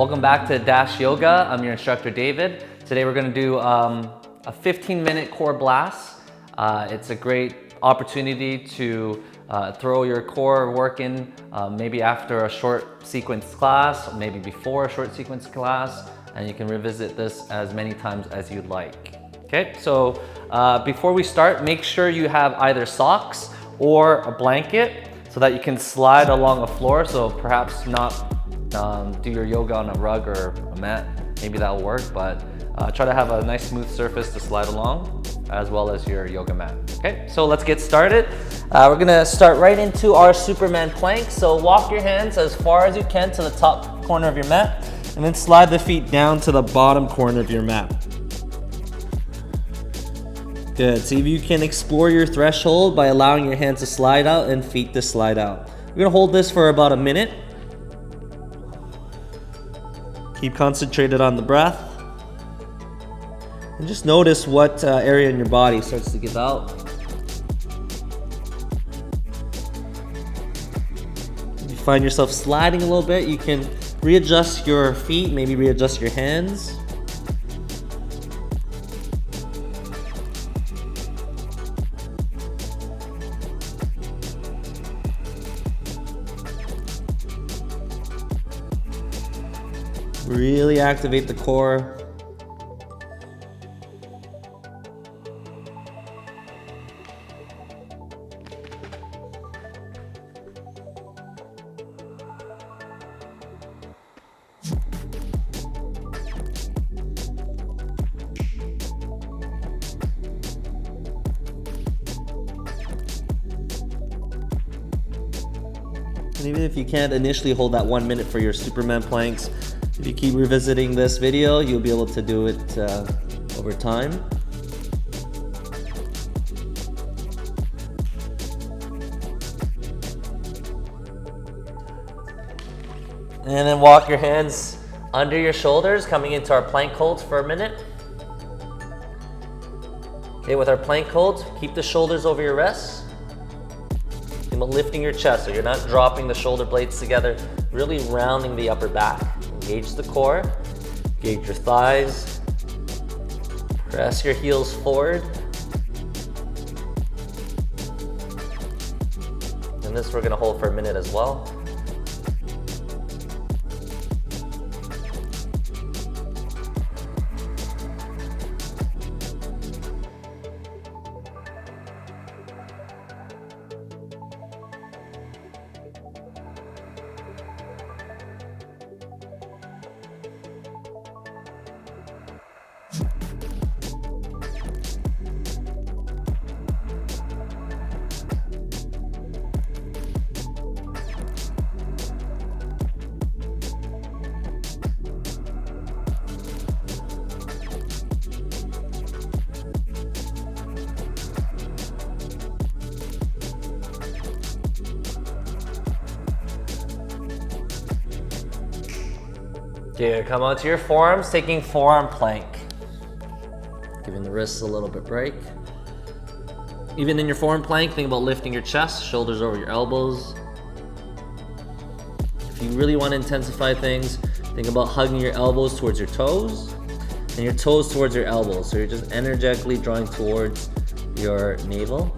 Welcome back to Dash Yoga. I'm your instructor, David. Today we're going to do a 15-minute core blast. It's a great opportunity to throw your core work in maybe after a short sequence class, or maybe before a short sequence class, and you can revisit this as many times as you'd like. Okay, so before we start, make sure you have either socks or a blanket so that you can slide along a floor. So perhaps not do your yoga on a rug or a mat, maybe that'll work, but try to have a nice smooth surface to slide along, as well as your yoga mat. Okay, so let's get started. We're gonna start right into our Superman plank. So walk your hands as far as you can to the top corner of your mat, and then slide the feet down to the bottom corner of your mat. Good, see if you can explore your threshold by allowing your hands to slide out and feet to slide out. We're gonna hold this for about a minute. Keep concentrated on the breath. And just notice what area in your body starts to give out. If you find yourself sliding a little bit, you can readjust your feet, maybe readjust your hands. Really activate the core. And even if you can't initially hold that 1 minute for your Superman planks, if you keep revisiting this video, you'll be able to do it over time. And then walk your hands under your shoulders, coming into our plank holds for a minute. Okay, with our plank holds, keep the shoulders over your wrists. Think about lifting your chest so you're not dropping the shoulder blades together, really rounding the upper back. Engage the core, engage your thighs, press your heels forward. And this we're gonna hold for a minute as well. Good, come onto your forearms, taking forearm plank. Giving the wrists a little bit break. Even in your forearm plank, think about lifting your chest, shoulders over your elbows. If you really want to intensify things, think about hugging your elbows towards your toes and your toes towards your elbows. So you're just energetically drawing towards your navel.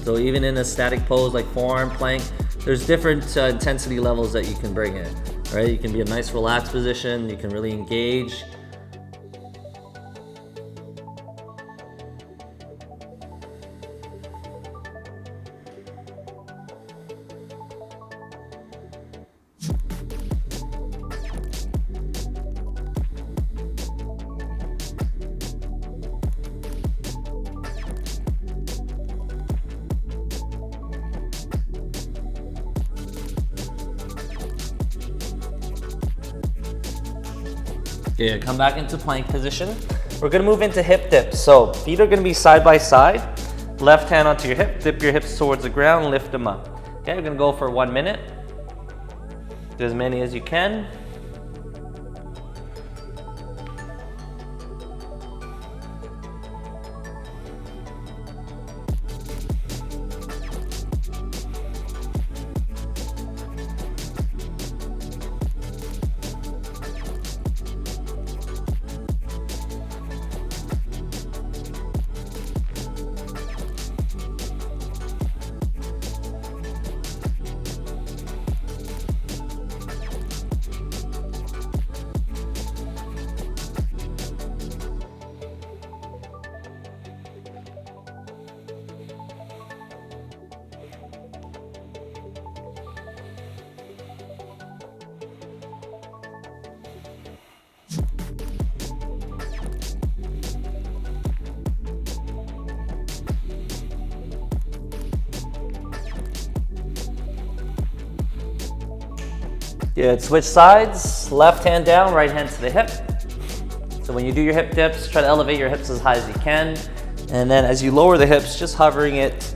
So even in a static pose like forearm plank, there's different intensity levels that you can bring in, right? You can be a nice relaxed position, you can really engage. Good, come back into plank position. We're gonna move into hip dips. So feet are gonna be side by side. Left hand onto your hip, dip your hips towards the ground, lift them up. Okay, we're gonna go for 1 minute. Do as many as you can. Good, switch sides, left hand down, right hand to the hip. So when you do your hip dips, try to elevate your hips as high as you can. And then as you lower the hips, just hovering it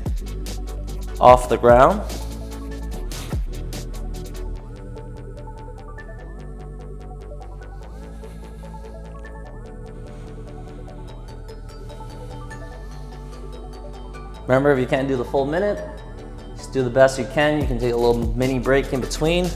off the ground. Remember, if you can't do the full minute, just do the best you can. You can take a little mini break in between.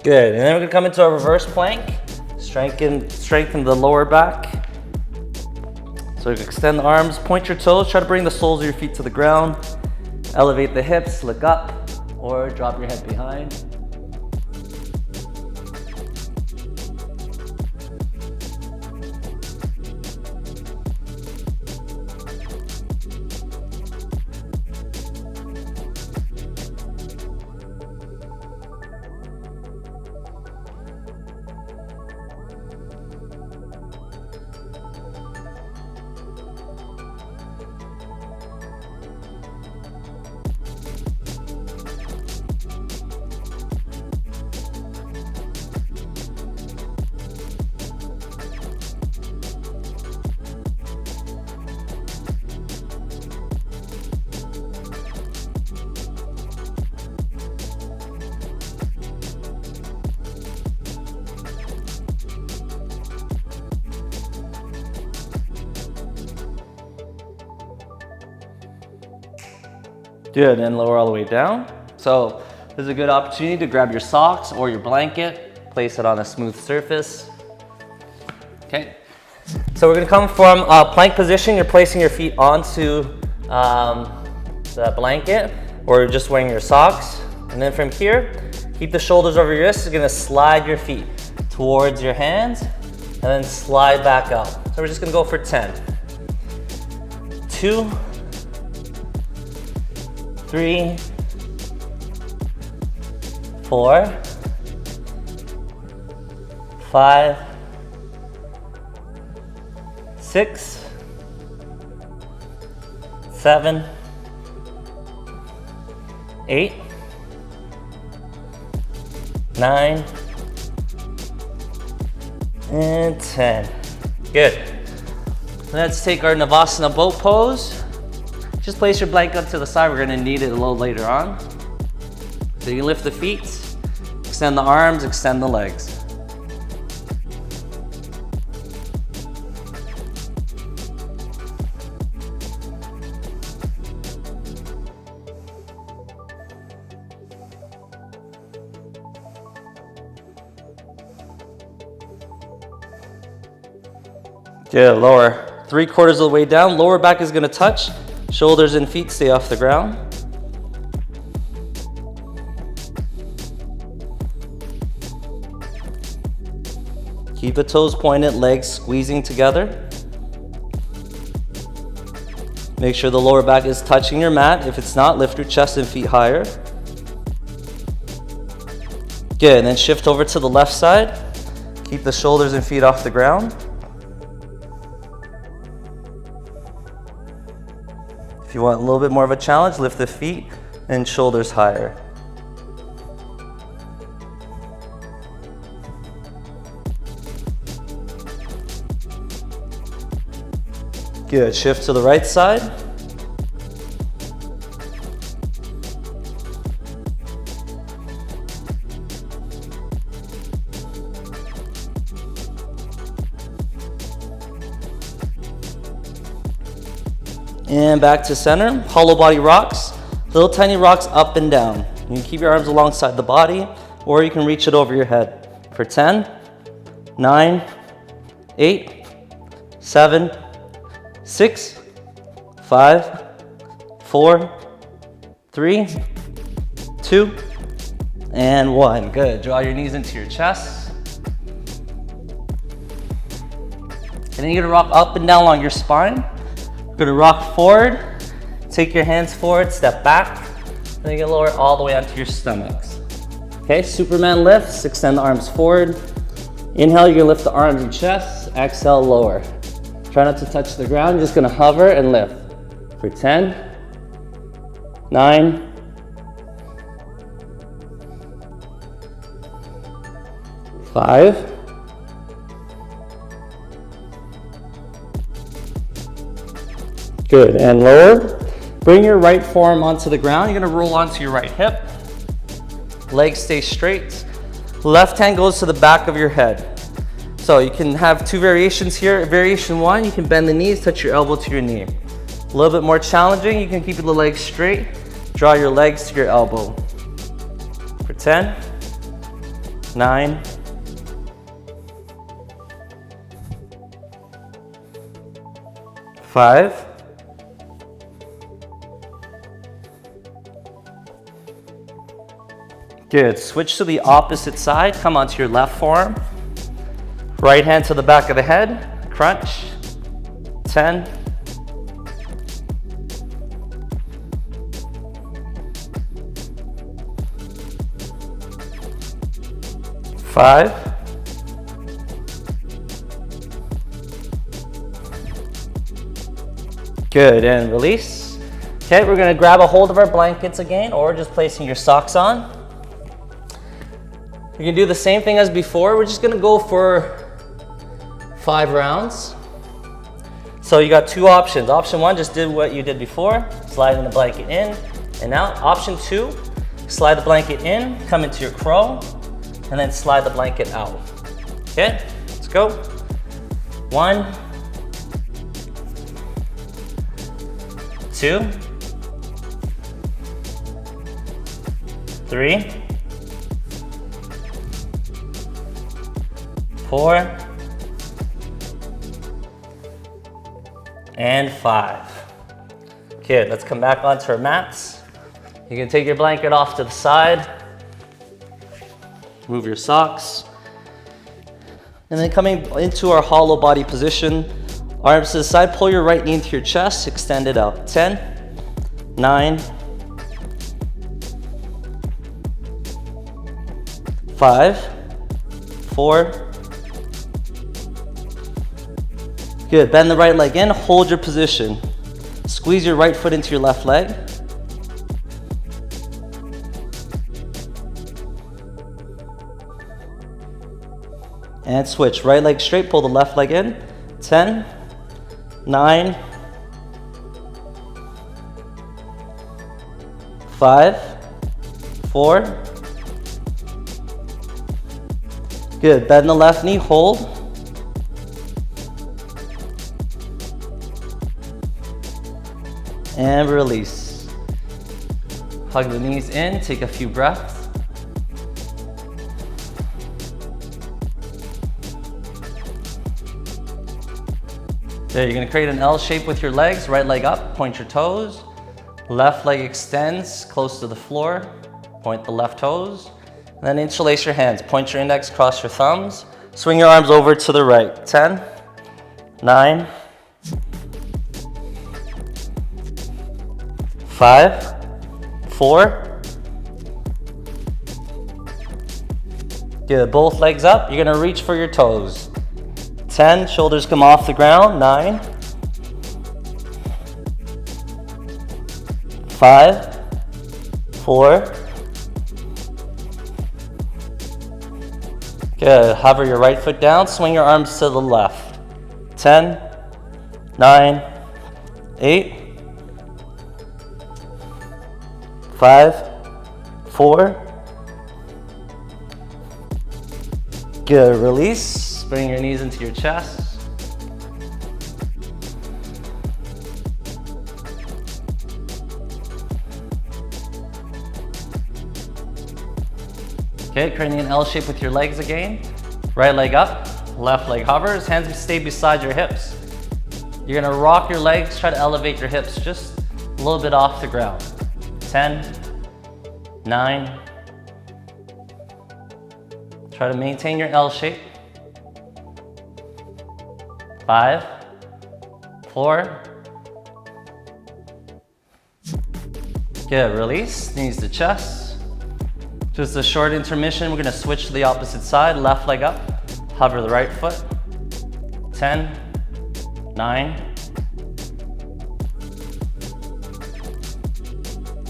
Good, and then we're gonna come into a reverse plank. Strengthen the lower back. So extend the arms, point your toes, try to bring the soles of your feet to the ground. Elevate the hips, look up, or drop your head behind. Good, and lower all the way down. So this is a good opportunity to grab your socks or your blanket, place it on a smooth surface. Okay, so we're gonna come from a plank position. You're placing your feet onto the blanket, or you're just wearing your socks. And then from here, keep the shoulders over your wrists. You're gonna slide your feet towards your hands and then slide back up. So we're just gonna go for 10. 2, 3, 4, 5, 6, 7, 8, 9, and 10. Good. Let's take our Navasana boat pose. Just place your blanket to the side. We're gonna need it a little later on. So you can lift the feet, extend the arms, extend the legs. Good, lower. 3/4 of the way down. Lower back is gonna touch. Shoulders and feet stay off the ground. Keep the toes pointed, legs squeezing together. Make sure the lower back is touching your mat. If it's not, lift your chest and feet higher. Good, and then shift over to the left side. Keep the shoulders and feet off the ground. If you want a little bit more of a challenge, lift the feet and shoulders higher. Good, shift to the right side. And back to center, hollow body rocks, little tiny rocks up and down. You can keep your arms alongside the body, or you can reach it over your head. For 10, 9, 8, 7, 6, 5, 4, 3, 2, and 1. Good. Draw your knees into your chest. And then you're gonna rock up and down along your spine. You're gonna rock forward, take your hands forward, step back, and then you're gonna lower it all the way onto your stomachs. Okay, Superman lifts, extend the arms forward. Inhale, you're gonna lift the arms and chest. Exhale, lower. Try not to touch the ground, you're just gonna hover and lift. For 10, 9, 5, 'Good, and lower. Bring your right forearm onto the ground. You're gonna roll onto your right hip. Legs stay straight. Left hand goes to the back of your head. So you can have two variations here. Variation 1, you can bend the knees, touch your elbow to your knee. A little bit more challenging, you can keep the legs straight. Draw your legs to your elbow. For 10, 9, 5, 'Good. Switch to the opposite side. Come onto your left forearm. Right hand to the back of the head. Crunch. 10. 5. 'Good, and release. Okay, we're gonna grab a hold of our blankets again, or just placing your socks on. You can do the same thing as before. We're just gonna go for 5 rounds. So you got 2 options. Option 1, just do what you did before, sliding the blanket in and out. Option 2, slide the blanket in, come into your crow, and then slide the blanket out. Okay, let's go. 1, 2, 3, 4, and 5. Okay, let's come back onto our mats. You can take your blanket off to the side. Move your socks. And then coming into our hollow body position, arms to the side, pull your right knee into your chest, extend it out. 10, 9, 5, 4. Good, bend the right leg in, hold your position. Squeeze your right foot into your left leg. And switch, right leg straight, pull the left leg in. 10, 9, 5, 4. Good, bend the left knee, hold. And release. Hug the knees in, take a few breaths. There, you're gonna create an L shape with your legs, right leg up, point your toes. Left leg extends close to the floor, point the left toes. And then interlace your hands, point your index, cross your thumbs. Swing your arms over to the right. 10, 9, 5, 4. Good, both legs up. You're gonna reach for your toes. 10, shoulders come off the ground. 9, 5, 4. Good, hover your right foot down, swing your arms to the left. 10, 9, 8, 5, 4. Good, release. Bring your knees into your chest. Okay, creating an L shape with your legs again. Right leg up, left leg hovers, hands stay beside your hips. You're gonna rock your legs, try to elevate your hips just a little bit off the ground. 10, 9. Try to maintain your L shape. 5, 4. Good, release, knees to chest. Just a short intermission. We're gonna switch to the opposite side, left leg up, hover the right foot. 10, 9,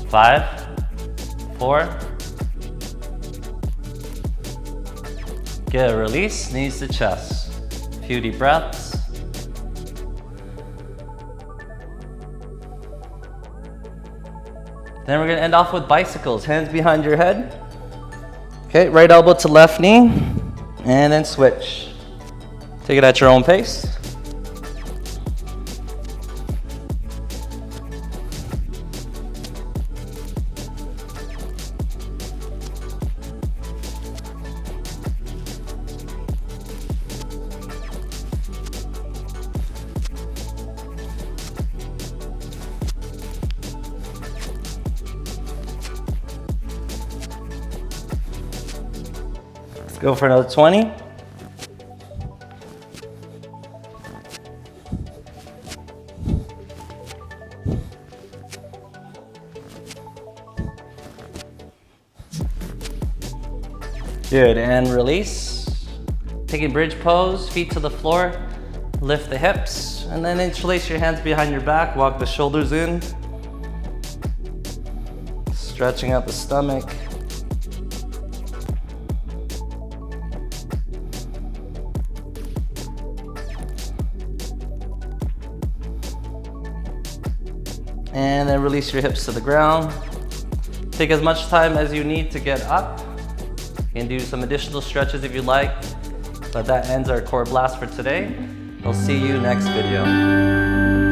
5, 4. Good, release, knees to chest. Few deep breaths. Then we're gonna end off with bicycles, hands behind your head. Okay, right elbow to left knee, and then switch. Take it at your own pace. Let's go for another 20. Good, and release. Taking bridge pose, feet to the floor, lift the hips, and then interlace your hands behind your back, walk the shoulders in. Stretching out the stomach. And then release your hips to the ground. Take as much time as you need to get up. You can do some additional stretches if you like, but that ends our core blast for today. I'll see you next video.